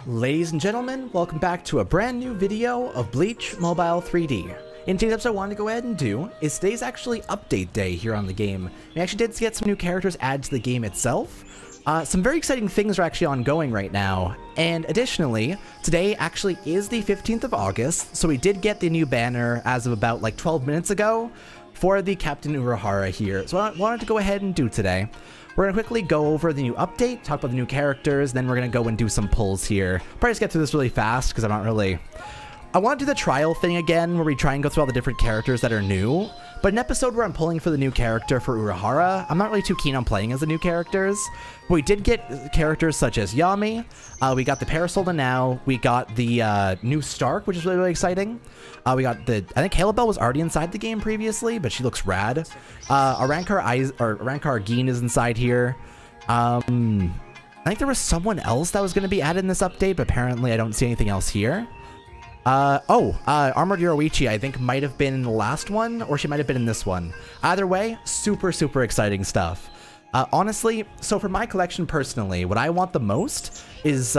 Ladies and gentlemen, welcome back to a brand new video of Bleach Mobile 3D. In today's episode, what I wanted to go ahead and do is today's actually update day here on the game. We actually did get some new characters added to the game itself. Some very exciting things are actually ongoing right now. And additionally, today actually is the 15th of August, so we did get the new banner as of about like 12 minutes ago for the Captain Urahara here. So what I wanted to go ahead and do today, we're going to quickly go over the new update, talk about the new characters, then we're going to go and do some pulls here. Probably just get through this really fast because I'm not really... I want to do the trial thing again where we try and go through all the different characters that are new. But an episode where I'm pulling for the new character for Urahara, I'm not really too keen on playing as the new characters. But we did get characters such as Yami, we got the Parasol now, we got the new Stark, which is really, really exciting. We got the, I think Halabelle was already inside the game previously, but she looks rad. Arankar Geen is inside here. I think there was someone else that was going to be added in this update, but apparently I don't see anything else here. Armored Yoruichi, I think, might have been in the last one, or she might have been in this one. Either way, super, super exciting stuff. Honestly, so for my collection personally, what I want the most is,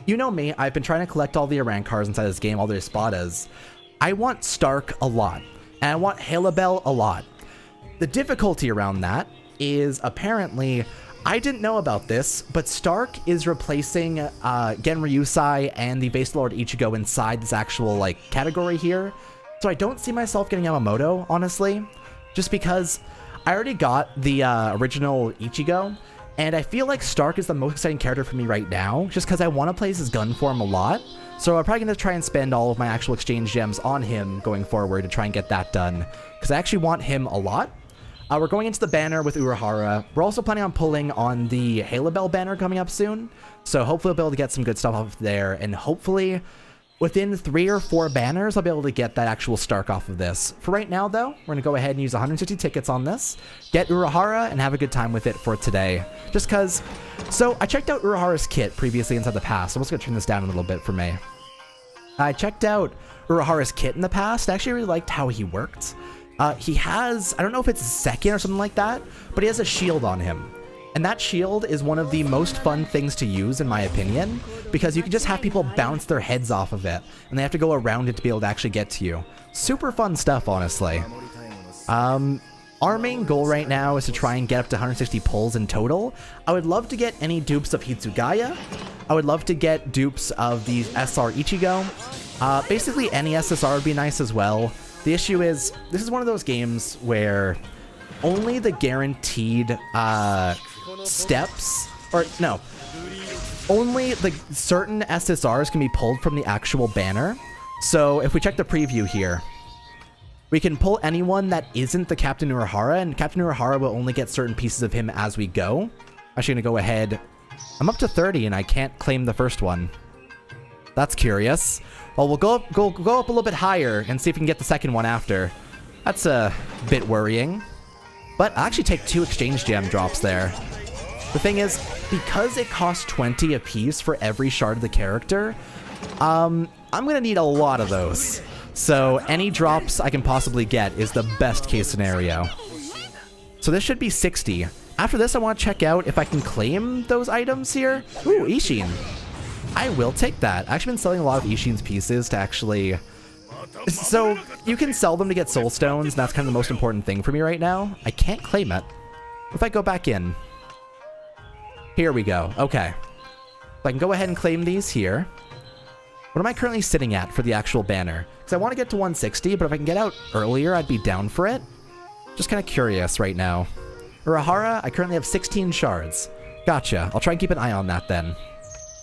you know me, I've been trying to collect all the Arankars inside this game, all the Espadas. I want Stark a lot, and I want Halabelle a lot. The difficulty around that is apparently... I didn't know about this, but Stark is replacing Genryusai and the Base Lord Ichigo inside this actual, like, category here. So I don't see myself getting Yamamoto, honestly. Just because I already got the original Ichigo, and I feel like Stark is the most exciting character for me right now, just because I want to play his gun form a lot. So I'm probably going to try and spend all of my actual exchange gems on him going forward to try and get that done, because I actually want him a lot. We're going into the banner with Urahara. We're also planning on pulling on the Halabelle banner coming up soon. So hopefully I'll be able to get some good stuff off there. And hopefully within 3 or 4 banners, I'll be able to get that actual Stark off of this. For right now, though, we're going to go ahead and use 150 tickets on this, get Urahara, and have a good time with it for today. Just because... So I checked out Urahara's kit previously inside the past. I'm just going to turn this down a little bit for me. I checked out Urahara's kit in the past. I actually really liked how he worked. He has, I don't know if it's a second or something like that, but he has a shield on him. And that shield is one of the most fun things to use, in my opinion, because you can just have people bounce their heads off of it, and they have to go around it to be able to actually get to you. Super fun stuff, honestly. Our main goal right now is to try and get up to 160 pulls in total. I would love to get any dupes of Hitsugaya. I would love to get dupes of the SR Ichigo. Basically, any SSR would be nice as well. The issue is, this is one of those games where only the guaranteed steps, or no, only the certain SSRs can be pulled from the actual banner. So if we check the preview here, we can pull anyone that isn't the Captain Urahara, and Captain Urahara will only get certain pieces of him as we go. I'm actually going to go ahead. I'm up to 30 and I can't claim the first one. That's curious. Well, we'll go up a little bit higher and see if we can get the second one after. That's a bit worrying. But I'll actually take 2 exchange gem drops there. The thing is, because it costs 20 apiece for every shard of the character, I'm going to need a lot of those. So any drops I can possibly get is the best case scenario. So this should be 60. After this, I want to check out if I can claim those items here. Ooh, Ishin. I will take that. I've actually been selling a lot of Ishin's pieces to actually... So, you can sell them to get soul stones, and that's kind of the most important thing for me right now. I can't claim it. If I go back in... Here we go. Okay. So I can go ahead and claim these here. What am I currently sitting at for the actual banner? Because I want to get to 160, but if I can get out earlier, I'd be down for it. Just kind of curious right now. Urahara, I currently have 16 shards. Gotcha. I'll try and keep an eye on that then.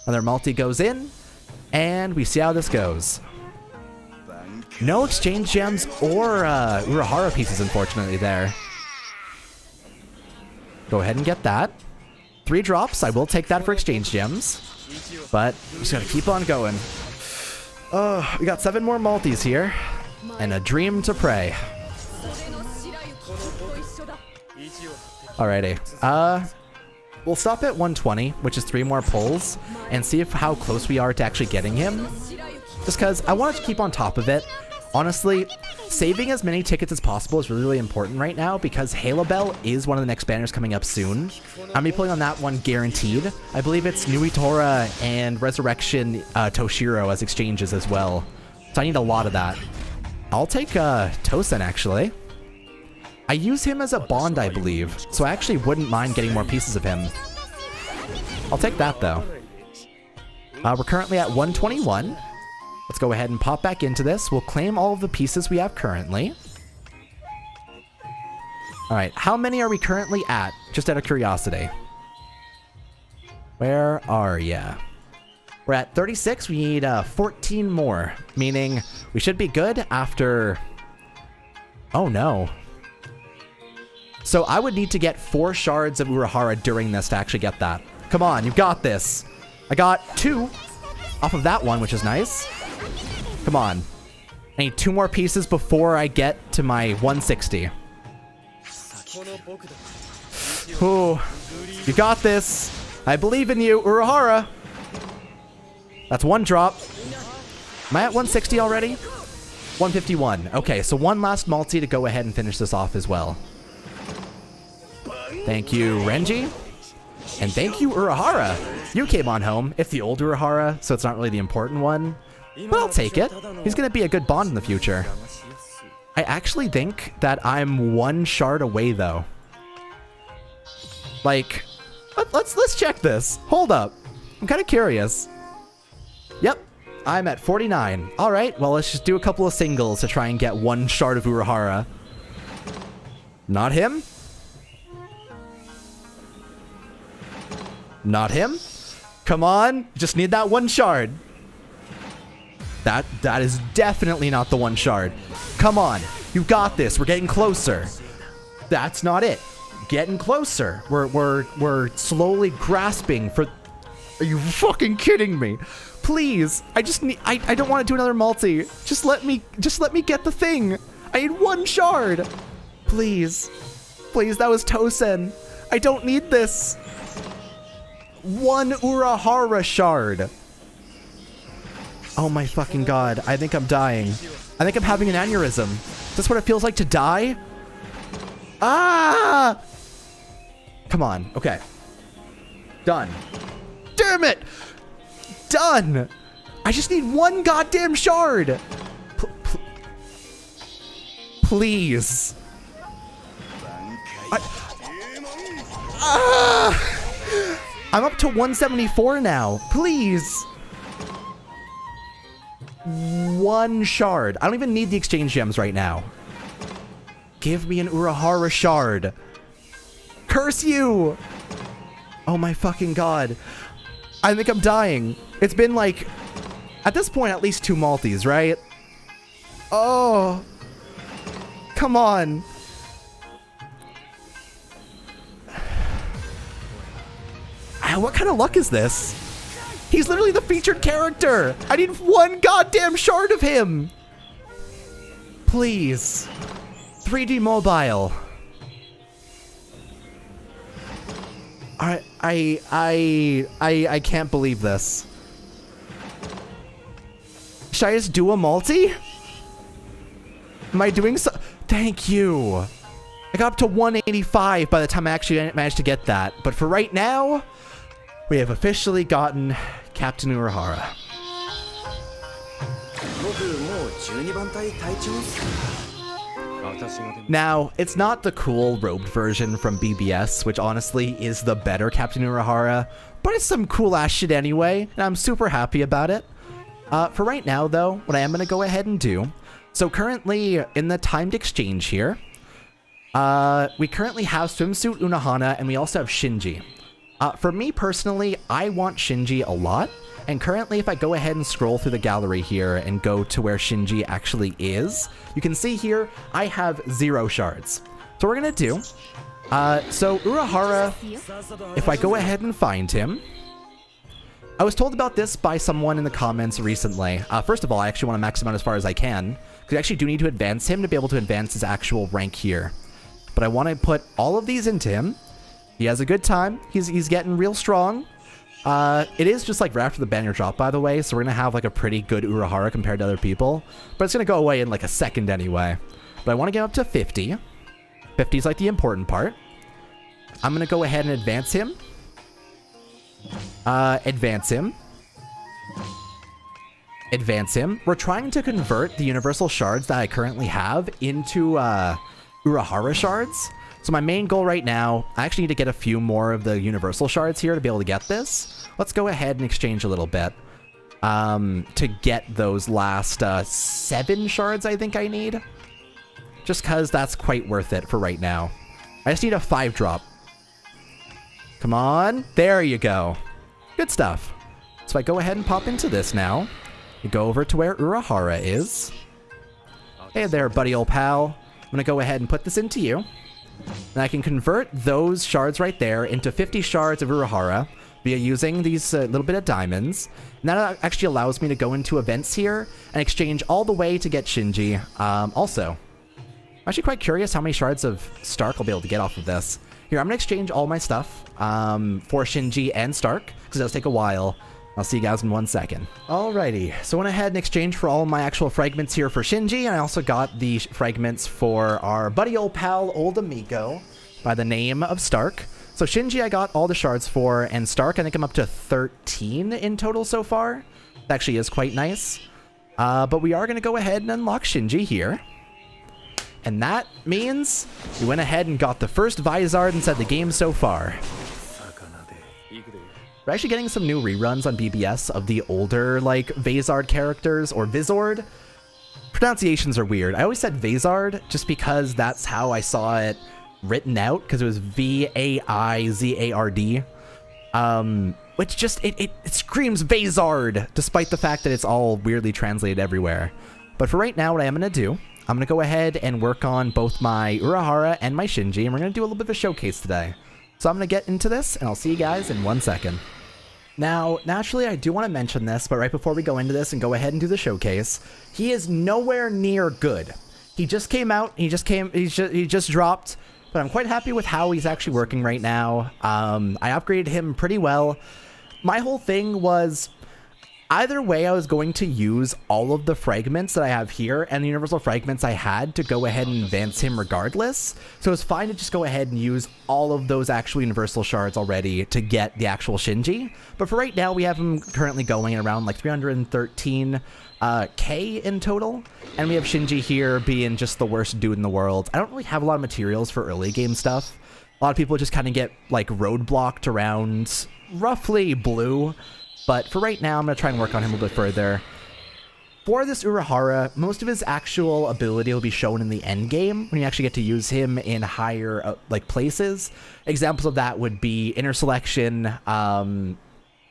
Another multi goes in, and we see how this goes. No exchange gems or Urahara pieces, unfortunately, there. Go ahead and get that. 3 drops. I will take that for exchange gems. But I'm just going to keep on going. Oh, we got 7 more multis here. And a dream to pray. Alrighty. We'll stop at 120, which is 3 more pulls, and see how close we are to actually getting him. Just because I want to keep on top of it. Honestly, saving as many tickets as possible is really, really important right now because Halo Bell is one of the next banners coming up soon. I'm going to be pulling on that one guaranteed. I believe it's Nuitora and Resurrection Toshiro as exchanges as well. So I need a lot of that. I'll take Tosen, actually. I use him as a bond, I believe, so I actually wouldn't mind getting more pieces of him. I'll take that, though. We're currently at 121. Let's go ahead and pop back into this. We'll claim all of the pieces we have currently. All right, how many are we currently at? Just out of curiosity. Where are ya? We're at 36. We need 14 more, meaning we should be good after... Oh, no. So I would need to get 4 shards of Urahara during this to actually get that. Come on, you got this. I got 2 off of that one, which is nice. Come on. I need 2 more pieces before I get to my 160. Ooh, you got this. I believe in you, Urahara. That's 1 drop. Am I at 160 already? 151. Okay, so 1 last multi to go ahead and finish this off as well. Thank you, Renji. And thank you, Urahara. You came on home. It's the old Urahara, so it's not really the important one. But I'll take it. He's going to be a good bond in the future. I actually think that I'm 1 shard away, though. Like, let's check this. Hold up. I'm kind of curious. Yep, I'm at 49. All right, well, let's just do a couple of singles to try and get 1 shard of Urahara. Not him. Not him. Come on, just need that 1 shard. That is definitely not the 1 shard. Come on, you got this. We're getting closer. That's not it. Getting closer. We're slowly grasping for. Are you fucking kidding me? Please, I just need. I don't want to do another multi. Just let me get the thing. I need 1 shard. Please, please. That was Tosen. I don't need this. 1 Urahara shard. Oh my fucking god. I think I'm dying. I think I'm having an aneurysm. Is this what it feels like to die? Ah! Come on. Okay. Done. Damn it! Done! I just need 1 goddamn shard! Please. I'm up to 174 now. Please. 1 shard. I don't even need the exchange gems right now. Give me an Urahara shard. Curse you! Oh my fucking god. I think I'm dying. It's been like, at this point, at least 2 multis, right? Oh. Come on. What kind of luck is this? He's literally the featured character. I need 1 goddamn shard of him. Please. 3D mobile. I can't believe this. Should I just do a multi? Am I doing so? Thank you. I got up to 185 by the time I actually managed to get that. But for right now, we have officially gotten Captain Urahara. Now, it's not the cool robed version from BBS, which honestly is the better Captain Urahara, but it's some cool ass shit anyway, and I'm super happy about it. For right now, though, what I am going to go ahead and do, so currently in the timed exchange here, we currently have Swimsuit Unohana, and we also have Shinji. For me personally, I want Shinji a lot, and currently if I go ahead and scroll through the gallery here and go to where Shinji actually is, you can see here I have 0 shards. So we're gonna do, so Urahara, if I go ahead and find him, I was told about this by someone in the comments recently. First of all, I actually want to max him out as far as I can, because I actually do need to advance him to be able to advance his actual rank here. But I want to put all of these into him. He has a good time. He's getting real strong. It is just like right after the banner drop, by the way, so we're gonna have like a pretty good Urahara compared to other people, but it's gonna go away in like a second anyway. But I want to get up to 50. 50 is like the important part. I'm gonna go ahead and advance him. Advance him. Advance him. We're trying to convert the universal shards that I currently have into Urahara shards. So my main goal right now, I actually need to get a few more of the universal shards here to be able to get this. Let's go ahead and exchange a little bit to get those last 7 shards I think I need. Just because that's quite worth it for right now. I just need a 5-drop. Come on. There you go. Good stuff. So if I go ahead and pop into this now, you go over to where Urahara is. Hey there, buddy old pal. I'm going to go ahead and put this into you. And I can convert those shards right there into 50 shards of Urahara via using these little bit of diamonds. And that actually allows me to go into events here and exchange all the way to get Shinji. Also, I'm actually quite curious how many shards of Stark I'll be able to get off of this. Here, I'm going to exchange all my stuff for Shinji and Stark, because it does take a while. I'll see you guys in 1 second. Alrighty, so I went ahead and exchanged for all my actual fragments here for Shinji, and I also got the fragments for our buddy old pal, old amigo, by the name of Stark. So Shinji I got all the shards for, and Stark I think I'm up to 13 in total so far. That actually is quite nice. But we are going to go ahead and unlock Shinji here. And that means we went ahead and got the first Vizard inside the game so far. We're actually getting some new reruns on BBS of the older, like, Vizard characters, or Vizord. Pronunciations are weird. I always said Vizard just because that's how I saw it written out, because it was V-A-I-Z-A-R-D. Which just, it screams Vizard, despite the fact that it's all weirdly translated everywhere. But for right now, what I am going to do, I'm going to go ahead and work on both my Urahara and my Shinji, and we're going to do a little bit of a showcase today. So I'm going to get into this, and I'll see you guys in 1 second. Now, naturally, I do want to mention this, but right before we go into this and go ahead and do the showcase, he is nowhere near good. He just came out, he just dropped, but I'm quite happy with how he's actually working right now. I upgraded him pretty well. My whole thing was, either way, I was going to use all of the fragments that I have here and the universal fragments I had to go ahead and advance him regardless. So it's fine to just go ahead and use all of those actual universal shards already to get the actual Shinji. But for right now, we have him currently going at around like 313k in total. And we have Shinji here being just the worst dude in the world. I don't really have a lot of materials for early game stuff. A lot of people just kind of get like roadblocked around roughly blue. But for right now, I'm going to try and work on him a little bit further. For this Urahara, most of his actual ability will be shown in the end game when you actually get to use him in higher like places. Examples of that would be inner selection. I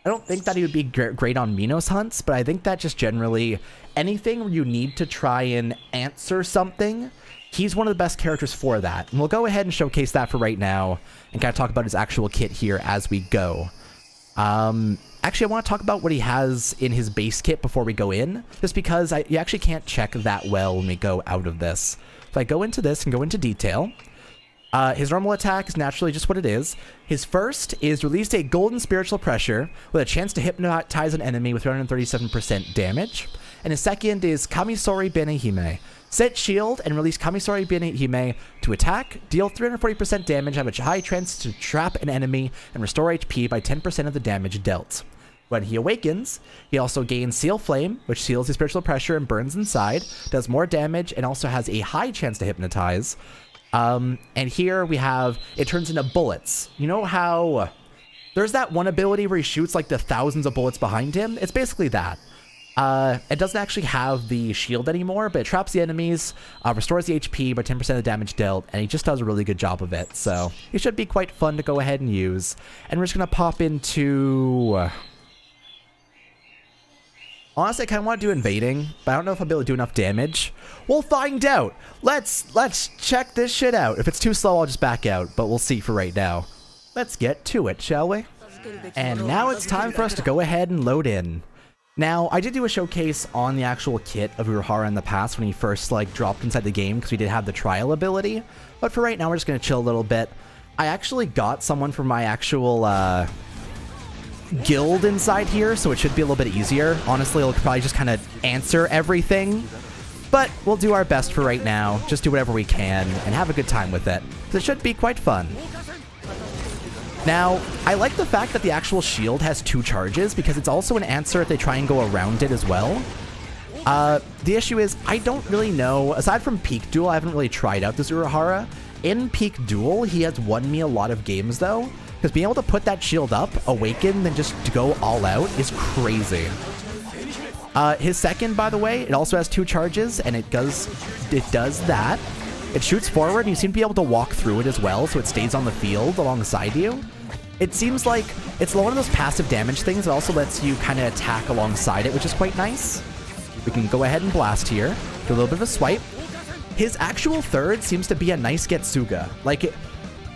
don't think that he would be great on Minos hunts, but I think that just generally anything where you need to try and answer something, he's one of the best characters for that. And we'll go ahead and showcase that for right now and kind of talk about his actual kit here as we go. Actually, I want to talk about what he has in his base kit before we go in, just because you actually can't check that well when we go out of this. If I go into this and go into detail, his normal attack is naturally just what it is. His first is release a golden spiritual pressure with a chance to hypnotize an enemy with 337% damage. And his second is Kamisori Benehime. Set shield and release Kamisori Benehime to attack, deal 340% damage, have a high chance to trap an enemy, and restore HP by 10% of the damage dealt. When he awakens, he also gains Seal Flame, which seals his spiritual pressure and burns inside, does more damage, and also has a high chance to hypnotize. And here we have, it turns into bullets. You know how there's that one ability where he shoots like the thousands of bullets behind him? It's basically that. It doesn't actually have the shield anymore, but it traps the enemies, restores the HP by 10% of the damage dealt, and he just does a really good job of it. So it should be quite fun to go ahead and use. And we're just going to pop into... Honestly, I kind of want to do invading, but I don't know if I'll be able to do enough damage. We'll find out. Let's check this shit out. If it's too slow, I'll just back out, but we'll see for right now. Let's get to it, shall we? And now it's time for us to go ahead and load in. Now, I did do a showcase on the actual kit of Urahara in the past when he first, like, dropped inside the game because we did have the trial ability. But for right now, we're just going to chill a little bit. I actually got someone from my actual, guild inside here, so it should be a little bit easier. Honestly, it'll probably just kind of answer everything. But we'll do our best for right now. Just do whatever we can and have a good time with it. Because it should be quite fun. Now, I like the fact that the actual shield has 2 charges because it's also an answer if they try and go around it as well. The issue is, I don't really know. Aside from Peak Duel, I haven't really tried out this Urahara. In Peak Duel, he has won me a lot of games though. Because being able to put that shield up, awaken, then just go all out is crazy. His second, by the way, it also has 2 charges, and it does that. It shoots forward, and you seem to be able to walk through it as well, so it stays on the field alongside you. It seems like it's one of those passive damage things that also lets you kind of attack alongside it, which is quite nice. We can go ahead and blast here. Do a little bit of a swipe. His actual third seems to be a nice Getsuga.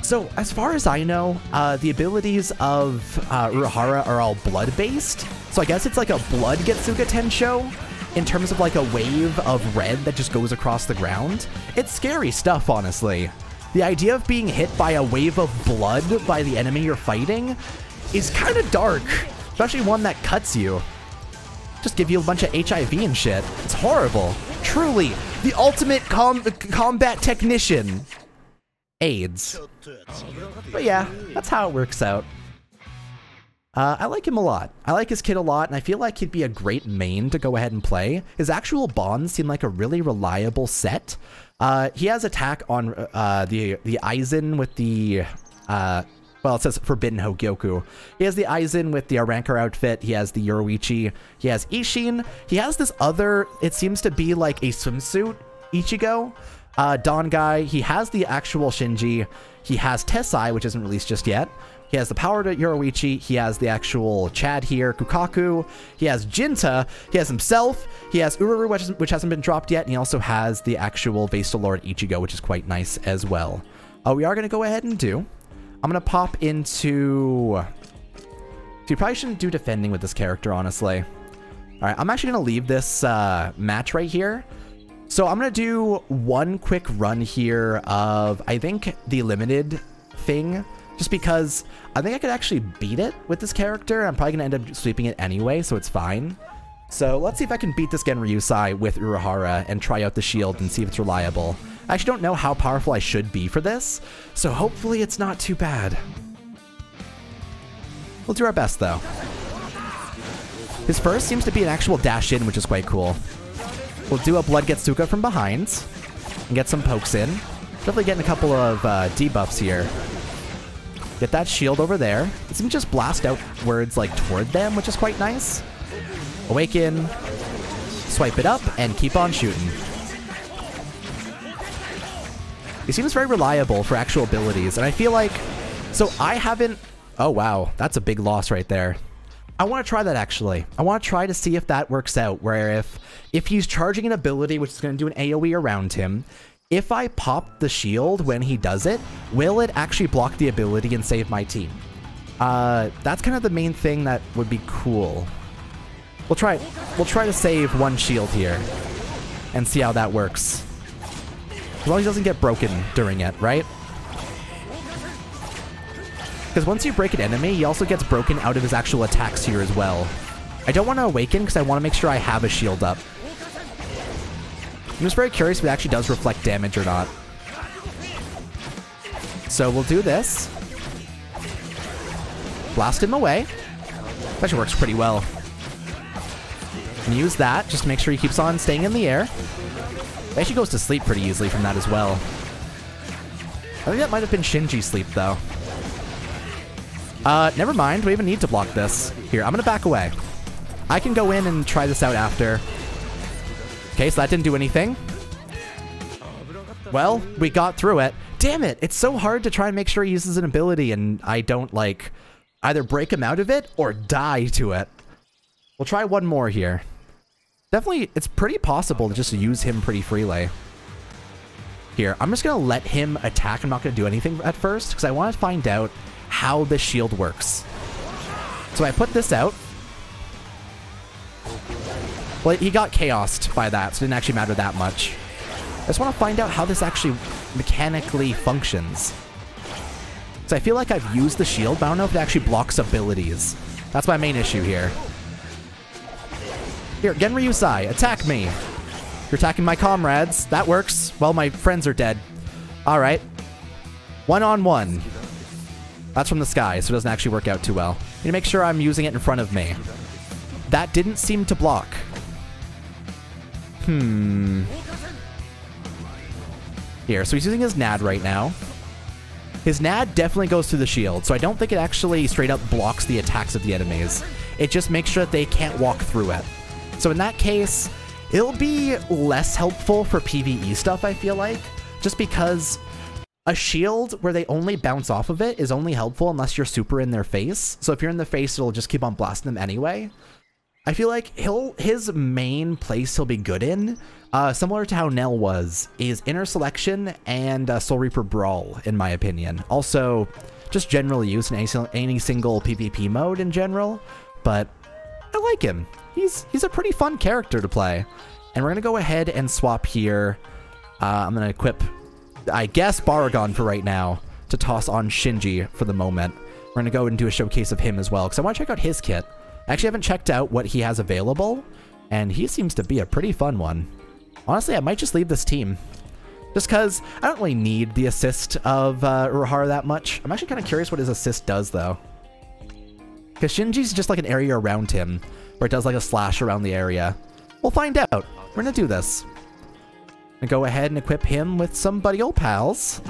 So, as far as I know, the abilities of Urahara are all blood-based. So I guess it's like a blood Getsuga Tensho in terms of like a wave of red that just goes across the ground. It's scary stuff, honestly. The idea of being hit by a wave of blood by the enemy you're fighting is kind of dark, especially one that cuts you. Just give you a bunch of HIV and shit. It's horrible. Truly, the ultimate combat technician. AIDS. But yeah, that's how it works out. I like him a lot. I like his kit a lot, and I feel like he'd be a great main to go ahead and play. His actual bonds seem like a really reliable set. He has attack on the Aizen with the... well, it says Forbidden Hogyoku. He has the Aizen with the Arankar outfit. He has the Yoruichi. He has Ishin. He has this other... It seems to be like a swimsuit Ichigo. Don Guy. He has the actual Shinji. He has Tessai, which isn't released just yet. He has the power to Yoruichi. He has the actual Chad here, Kukaku. He has Jinta. He has himself. He has Ururu, which hasn't been dropped yet. And he also has the actual Vasal Lord Ichigo, which is quite nice as well. We are going to go ahead and do. I'm going to pop into... So you probably shouldn't do defending with this character, honestly. All right, I'm actually going to leave this match right here. So I'm going to do one quick run here of, I think, the limited thing. Just because I think I could actually beat it with this character. I'm probably going to end up sweeping it anyway, so it's fine. So let's see if I can beat this Genryusai with Urahara and try out the shield and see if it's reliable. I actually don't know how powerful I should be for this, so hopefully it's not too bad. We'll do our best, though. His first seems to be an actual dash in, which is quite cool. We'll do a Blood Getsuga from behind and get some pokes in. Definitely getting a couple of debuffs here. Get that shield over there. It seems to just blast outwards, like, toward them, which is quite nice. Awaken, swipe it up, and keep on shooting. He seems very reliable for actual abilities, and I feel like... So I haven't... Oh, wow. That's a big loss right there. I want to try that, actually. I want to try to see if that works out, where if he's charging an ability, which is going to do an AoE around him... If I pop the shield when he does it, will it actually block the ability and save my team? That's kind of the main thing that would be cool. We'll try to save one shield here and see how that works. As long as he doesn't get broken during it, right? Because once you break an enemy, he also gets broken out of his actual attacks here as well. I don't want to awaken because I want to make sure I have a shield up. I'm just very curious if it actually does reflect damage or not. So we'll do this. Blast him away. That actually works pretty well. And use that just to make sure he keeps on staying in the air. He actually goes to sleep pretty easily from that as well. I think that might have been Shinji sleep, though. Never mind. We don't even need to block this. Here, I'm going to back away. I can go in and try this out after. Okay, so that didn't do anything. Well, we got through it. Damn it! It's so hard to try and make sure he uses an ability and I don't, like, either break him out of it or die to it. We'll try one more here. Definitely, it's pretty possible to just use him pretty freely. Here, I'm just going to let him attack. I'm not going to do anything at first because I want to find out how this shield works. So I put this out. Well, he got chaosed by that, so it didn't actually matter that much. I just want to find out how this actually mechanically functions. So I feel like I've used the shield, but I don't know if it actually blocks abilities. That's my main issue here. Here, Genryusai, attack me. You're attacking my comrades. That works. Well, my friends are dead. All right. 1-on-1. That's from the sky, so it doesn't actually work out too well. Need to make sure I'm using it in front of me. That didn't seem to block. Here, so he's using his NAD right now. His NAD definitely goes through the shield, so I don't think it actually straight up blocks the attacks of the enemies. It just makes sure that they can't walk through it. So in that case, it'll be less helpful for PvE stuff, I feel like, just because a shield where they only bounce off of it is only helpful unless you're super in their face. So if you're in the face, it'll just keep on blasting them anyway. I feel like his main place he'll be good in, similar to how Nell was, is Inner Selection and Soul Reaper Brawl, in my opinion. Also, just general use in any single PvP mode in general, but I like him. He's a pretty fun character to play. And we're going to go ahead and swap here. I'm going to equip, I guess, Baragon for right now to toss on Shinji for the moment. We're going to go and do a showcase of him as well, because I want to check out his kit. I actually haven't checked out what he has available, and he seems to be a pretty fun one. Honestly, I might just leave this team. Just because I don't really need the assist of Urahara that much. I'm actually kind of curious what his assist does, though. Because Shinji's just like an area around him, where it does like a slash around the area. We'll find out. We're going to do this. I'm going to go ahead and equip him with some buddy old pals.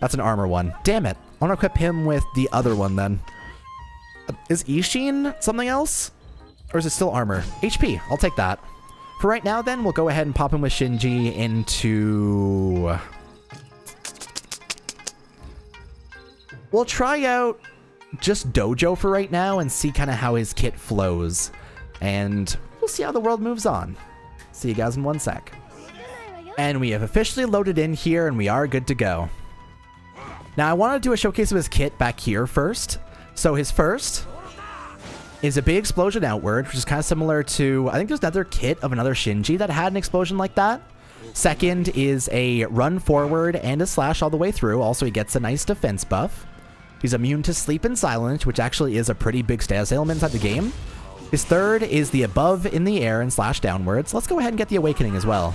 That's an armor one. Damn it. I want to equip him with the other one then. Is Ishin something else? Or is it still armor? HP. I'll take that. For right now then, we'll go ahead and pop him with Shinji into... We'll try out just Dojo for right now and see kind of how his kit flows. And we'll see how the world moves on. See you guys in one sec. And we have officially loaded in here and we are good to go. Now I want to do a showcase of his kit back here first. So his first is a big explosion outward, which is kind of similar to, I think there's another kit of another Shinji that had an explosion like that. Second is a run forward and a slash all the way through. Also, he gets a nice defense buff. He's immune to sleep and silence, which actually is a pretty big status element inside the game. His third is the above in the air and slash downwards. Let's go ahead and get the awakening as well.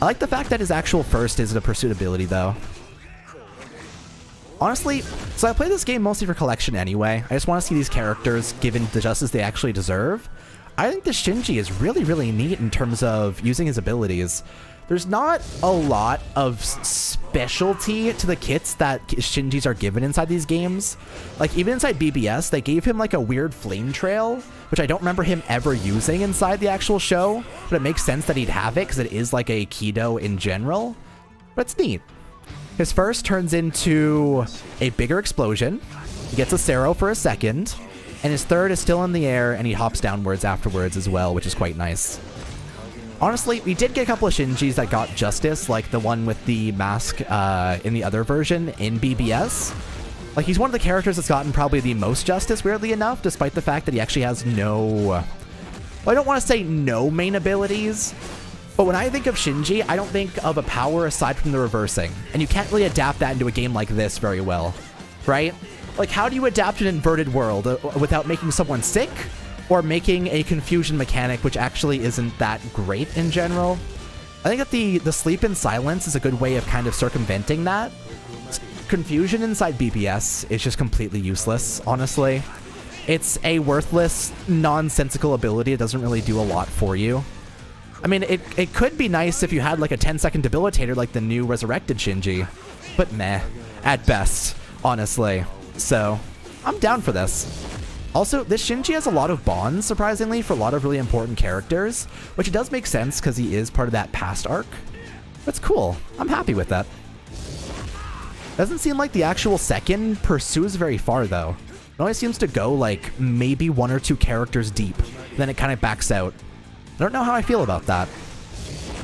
I like the fact that his actual first is a pursuit ability though. Honestly, so I play this game mostly for collection anyway. I just want to see these characters given the justice they actually deserve. I think the Shinji is really, really neat in terms of using his abilities. There's not a lot of specialty to the kits that Shinjis are given inside these games. Like, even inside BBS, they gave him like a weird flame trail, which I don't remember him ever using inside the actual show, but it makes sense that he'd have it because it is like a Kido in general. But it's neat. His first turns into a bigger explosion. He gets a Sero for a second. And his third is still in the air, and he hops downwards afterwards as well, which is quite nice. Honestly, we did get a couple of Shinjis that got justice, like the one with the mask in the other version in BBS. Like, he's one of the characters that's gotten probably the most justice, weirdly enough, despite the fact that he actually has no... Well, I don't want to say no main abilities, but when I think of Shinji, I don't think of a power aside from the reversing. And you can't really adapt that into a game like this very well, right? Like, how do you adapt an inverted world without making someone sick? Or making a confusion mechanic, which actually isn't that great in general? I think that the sleep and silence is a good way of kind of circumventing that. Confusion inside BBS is just completely useless, honestly. It's a worthless, nonsensical ability. It doesn't really do a lot for you. I mean, it could be nice if you had like a 10-second debilitator like the new resurrected Shinji, but meh, at best, honestly. So, I'm down for this. Also, this Shinji has a lot of bonds, surprisingly, for a lot of really important characters, which it does make sense because he is part of that past arc. That's cool. I'm happy with that. Doesn't seem like the actual second pursues very far, though. It only seems to go, like, maybe 1 or 2 characters deep. Then it kind of backs out. I don't know how I feel about that.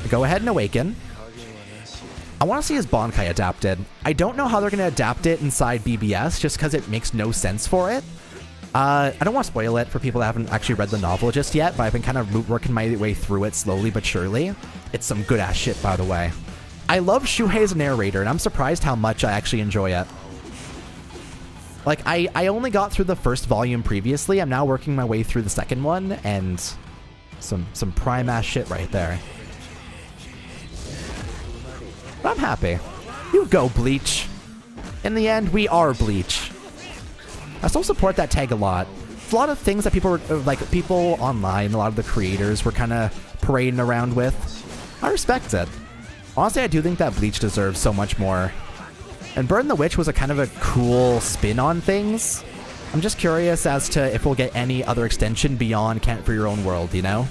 Go ahead and awaken. I want to see his Bankai adapted. I don't know how they're going to adapt it inside BBS, just because it makes no sense for it. I don't want to spoil it for people that haven't actually read the novel just yet, but I've been kind of working my way through it slowly but surely. It's some good-ass shit, by the way. I love Shuhei as a narrator, and I'm surprised how much I actually enjoy it. Like, I only got through the first volume previously. I'm now working my way through the second one, and some prime-ass shit right there. But I'm happy. You go, Bleach. In the end, we are Bleach. I still support that tag a lot. It's a lot of things that people were, like, people online, a lot of the creators were kind of parading around with. I respect it. Honestly, I do think that Bleach deserves so much more. And Burn the Witch was a kind of a cool spin on things. I'm just curious as to if we'll get any other extension beyond Can't For Your Own World, you know?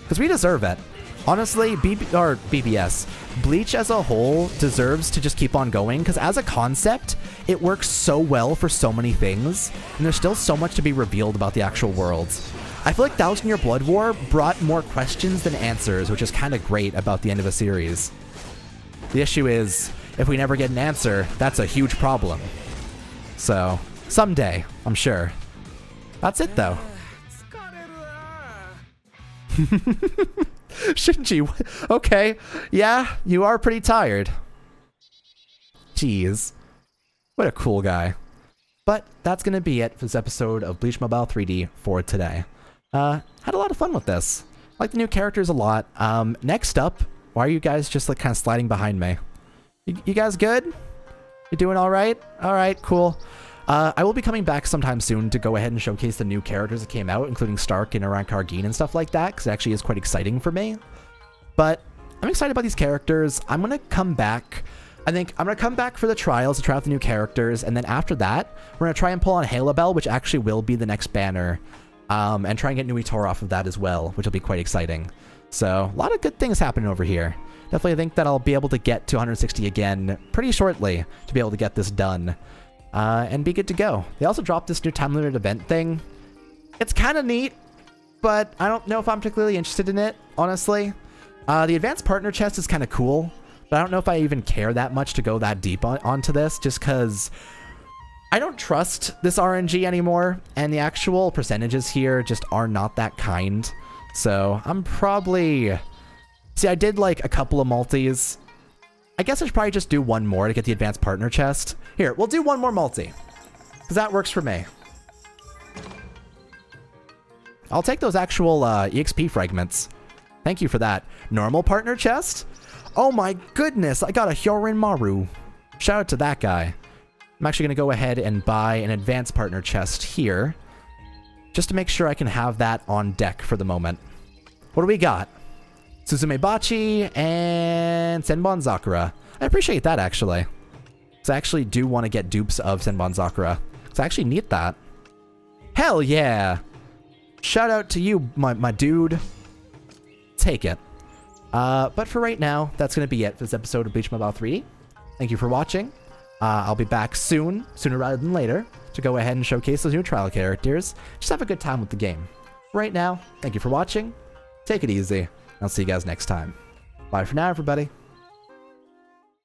Because we deserve it. Honestly, BBS, Bleach as a whole deserves to just keep on going, because as a concept, it works so well for so many things, and there's still so much to be revealed about the actual worlds. I feel like 1,000 Year Blood War brought more questions than answers, which is kind of great about the end of a series. The issue is, if we never get an answer, that's a huge problem. So, someday, I'm sure. That's it, though. Shinji, okay. Yeah, you are pretty tired. Jeez. What a cool guy. But that's going to be it for this episode of Bleach Mobile 3D for today. Had a lot of fun with this. I like the new characters a lot. Next up, why are you guys just like kind of sliding behind me? You guys good? You doing all right? All right, cool. I will be coming back sometime soon to go ahead and showcase the new characters that came out, including Stark and Urahara and stuff like that, because it actually is quite exciting for me. But I'm excited about these characters. I'm going to come back. I think I'm going to come back for the trials to try out the new characters, and then after that, we're going to try and pull on Halabel, which actually will be the next banner, and try and get Nuitora off of that as well, which will be quite exciting. So, a lot of good things happening over here. Definitely think that I'll be able to get to 160 again pretty shortly to be able to get this done. And be good to go. They also dropped this new time-limited event thing. It's kind of neat, but I don't know if I'm particularly interested in it, honestly. The advanced partner chest is kind of cool, but I don't know if I even care that much to go that deep onto this, just because I don't trust this RNG anymore, and the actual percentages here just are not that kind. So I'm probably... See, I did like a couple of multis. I guess I should probably just do one more to get the advanced partner chest. Here, we'll do one more multi, because that works for me. I'll take those actual EXP fragments. Thank you for that. Normal partner chest? Oh my goodness, I got a Hyorin Maru. Shout out to that guy. I'm actually going to go ahead and buy an advanced partner chest here, just to make sure I can have that on deck for the moment. What do we got? Suzume Bachi and Senbon Sakura. I appreciate that, actually. Because I actually do want to get dupes of Senbon Sakura. Because I actually need that. Hell yeah! Shout out to you, my dude. Take it. But for right now, that's going to be it for this episode of Bleach Mobile 3D. Thank you for watching. I'll be back soon, sooner rather than later, to go ahead and showcase those new trial characters. Just have a good time with the game. Right now, thank you for watching. Take it easy. I'll see you guys next time. Bye for now, everybody.